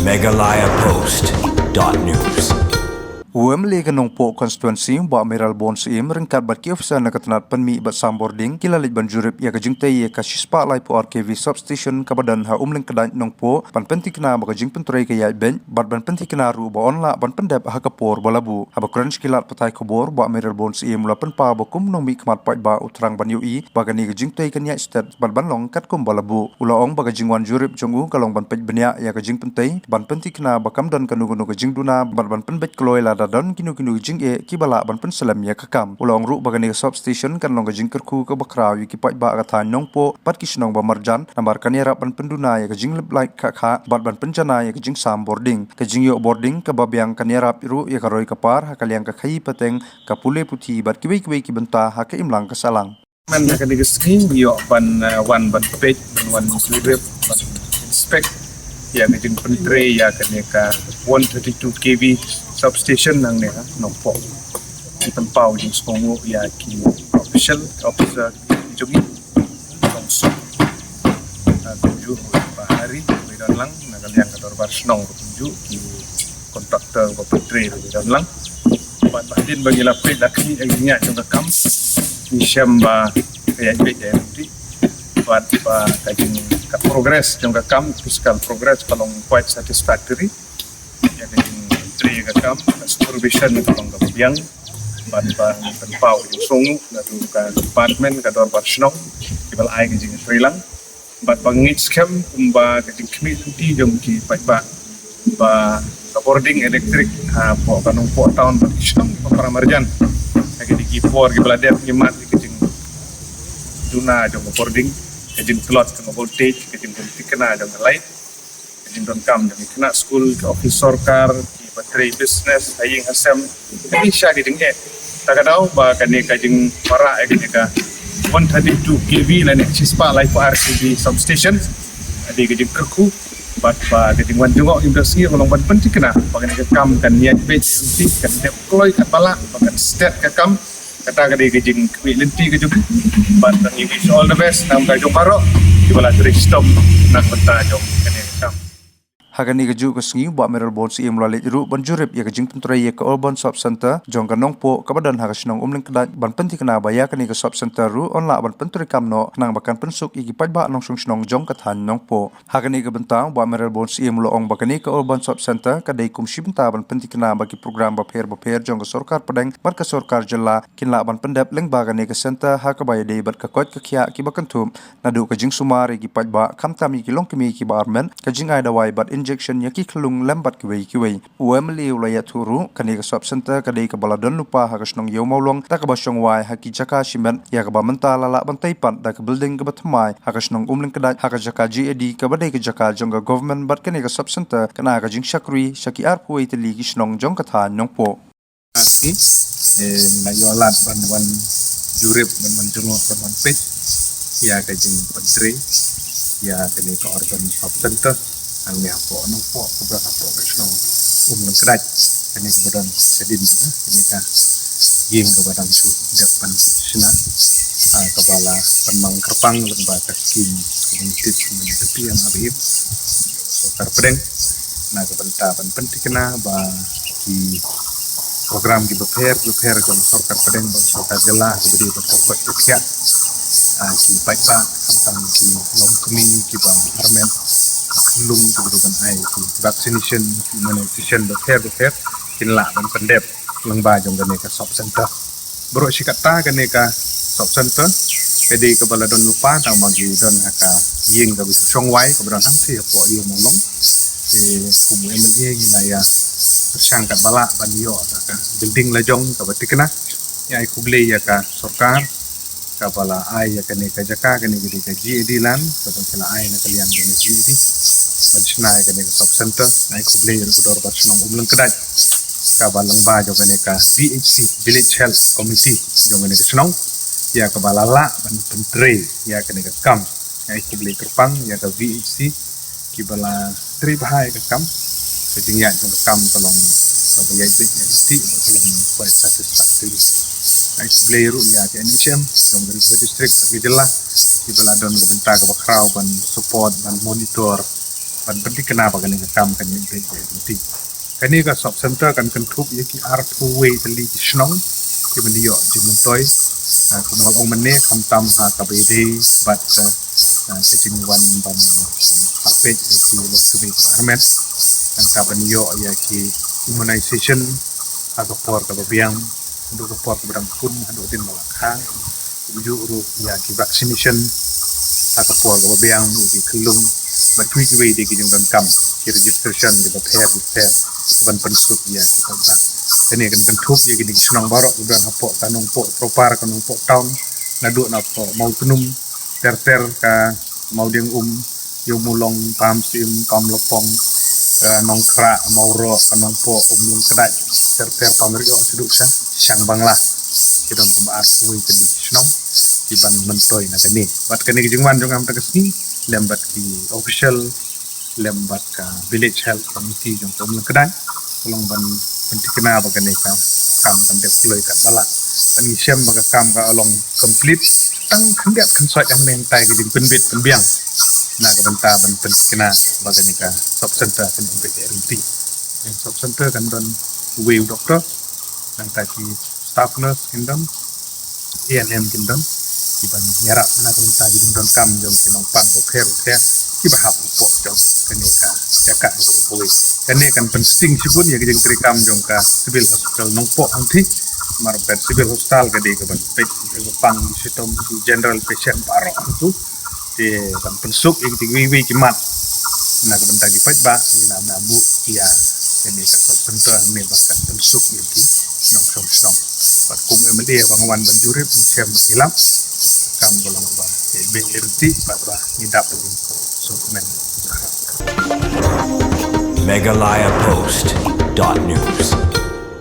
megalayapost.news. Wemli kanong po constituency ba Meral Bons im ringkat bat ki ofisa na katanat panmi bat sambording kilalit banjurip ya kajingtay ya kasispa lai po RKV substation kabadan ha umling kadang nong po panpenti kena ba kajing penturai kaya ben bat panpenti kena ru ba onla ban pendap ha kapor balabu ha bakran kilat patai kobor ba Meral Bons im la penpa ba kum nong mi kemat pai ba utrang ban yui ba kani kajingtay kanya stat ban long kat kum balabu ulaong ba kajing wan jurip jongu kalong ban pej benya ya kajing pentai ban penti kena ba kam dan kanu kajing duna ban penbet kloy la dan kinu jing kibala ban pen selam ya kakam ulong ru bagani substation kan long jing kerku ke bakrawi ki pai ba katha nong po pat kisnong ba marjan nambar kan ya ban penduna ya jing lep like kha ban pencana ya jing sam boarding ke jing yo boarding ke babyang kan ya ru ya karoi kapar ha kaliang ka khai pateng ka pule puthi bat ki ki benta ha ke imlang ka salang man ka digeskin yo ban wan ban page ban wan surip ban inspect ya ke jing pentre ya ka 132 kV substation nang ne nompo di tempau di sekongo ya ki official officer jogi langsung tunjuk bahari dan lang nagal yang kador barsnong tunjuk ki kontraktor petre dan lang batin bagi lapit dakni agnya jong kam ni syamba ya ya nanti buat kajing ka progress jong kam fiscal progress kalong quite satisfactory ya kajing tri kakam supervision kalong kabiang ban tempau di songu lalu ka department ka dor barsnong kibal ai kajing trilang bat bangit scam kumba kajing community jong ki ba boarding electric ha po kanong po town barsnong para marjan kajing di for kibal ada nyemat kajing duna jong boarding kajing plot kang voltage kajing kena jong light kajing don kam jong kena school ke office sarkar battery business aying asam ini sya kajing tak tahu ba kani kajing para kajing ka 132 kV la nek sispa lai for RKV substation adi kajing kerku ba kajing wan jongok industri kolong ban penting kena bagan kam kan niat beti kan deploy kat bala bagan state ka kam kata kadi kajing lenti kajing ba tang wish all the best nam kajong paro di bala stop nak peta jong kani kam Hagani kaju kesengi ba Meral Bons im lalit ru banjurip ya kajing penturai ya ke urban sub center jong kanong po kabadan hagasnong umling kedat ban penti kena baya kani ke sub center ru onla ban penturai kamno nang bakan pensuk igi pai ba nong sungsnong jong kathan nong po hagani ke bentang ba Meral Bons im loong bakani ke urban sub center kadai kum shibenta ban penti kena bagi program baper jong ke sarkar pedang bar ke sarkar jela kinla ban pendap leng ba kani ke center ha ka baya dei bar ka kot ke khia ki bakantum nadu kajing sumar igi pai ba khamtami ki long kimi ki barmen kajing ai dawai bat injection yaki kelung lembat kiwei Wemli ulaya turu kani ke sub center kadai ke baladon lupa hagasnong yau maulong tak ke basyong wai haki jaka simen ya ke bamenta lala bantai pat dak ke building ke batmai hagasnong umling kedai haka jaka GAD ke badai ke jaka jong ke government bat kani ke sub center kana ka jing syakri syaki arpuai teli kisnong jong kathan nong po asi na yolat ban jurip ban jongok ban pet ya ka jing pentre ya kani ke urban sub center ang niya po anong po kubraka po kasno ng kedai kani kebadan sedin kani ka game kebadan su depan sina kepala penmang kerpang lembaga skin komunitas tepi yang abib sokar pedeng na kebenta ban penting kena ba ki program ki beper jong sokar pedeng ban sokar jelah kebedi ban kopet kya ki baik ba tentang ki long kemi ki bang armen lung kebutuhan ai vaccination immunization beker kinla ban pendep lengba jong gane ka sub center bro sikata gane ka sub center kedi ke baladon lupa tang bagi don aka ying ga bisu songwai ke badan hang se po io molong te kumu MLA gina ya tersangkat bala ban yo ka building lajong ka batikna ya ai kuble ya ka sarkar ka bala ai ya kane ka jaka kane gidi ka GAD lan ka kala ai na kalian dengan GAD mencinai kene ke sub center naik kublai ke dor barsnong umleng kedai ka balang ba jo kene ka VHC village health committee jo kene ke senong ya ka balala ban pentre ya kene ke kam naik kublai kerpang ya ka VHC ki bala tri bahai ke kam sejingnya jo ke kam tolong ka bayai tik ya ti tolong buat satisfactory naik kublai ru ya ke NHM jo kene ke district bagi jelah ki bala don ke benta ke bakrau ban support ban monitor ban penting kenapa kan ini kam kan ini penting kan ini ka sub center kan tup ye ki art way tali ki snong ki ben yo ji men toy kumol ong mene kam tam ha ka be de but ke jing wan ban pape ki lo subi armet kan ka ben yo ya ki immunization atau por ka biang untuk por ka bidang pun untuk tin malakha uju ru ya ki vaccination atau por ka biang ki kelung ban tui ki we de ki jing dan kam ki registration ki ba pair ban pensuk ya ki ba ini kan tup ya gini senang barok udah napok kanong po propar kanong po town ngaduk napo mau penum ter ka mau ding yung mulong pam sim pam lopong nong kra mau ro kanong po lung kedai ter pam rio seduk sa siang bangla kita pembaat kuwi kini senang di ban mentoy na kini bat kini jingwan jong am tagesni lembat ki official lembat ka village health committee jong lung kedai tolong ban penting kenapa kan ka kam kan deploy ka bala pan isiam baga kam ka along complete tang kendap kan soi yang neng tai giding penbit penbiang na ka benta ban penting kena baga ni ka sub center kan PRT yang sub center kan don wave doktor nang ta ki staff nurse kindam ANM kindam iban nyarap na ka benta giding don kam jong kinong pan ko kher ki bahap po jong kan ka jaka ko kene kan penting sibun ya kijeng trikam jong ka civil hospital nongpo angti marpet civil hospital ka di ka ban pet pang sitom general patient paro itu di kan pensuk ya kijeng wiwi kimat na ka ban tagi pet ba ni na bu ya kene ka center ni bahkan pensuk ya ki nong song bat kum emde bangwan banjurip siam hilang kam golong ba ya be erti ba ngidap ni men Megalayapost.news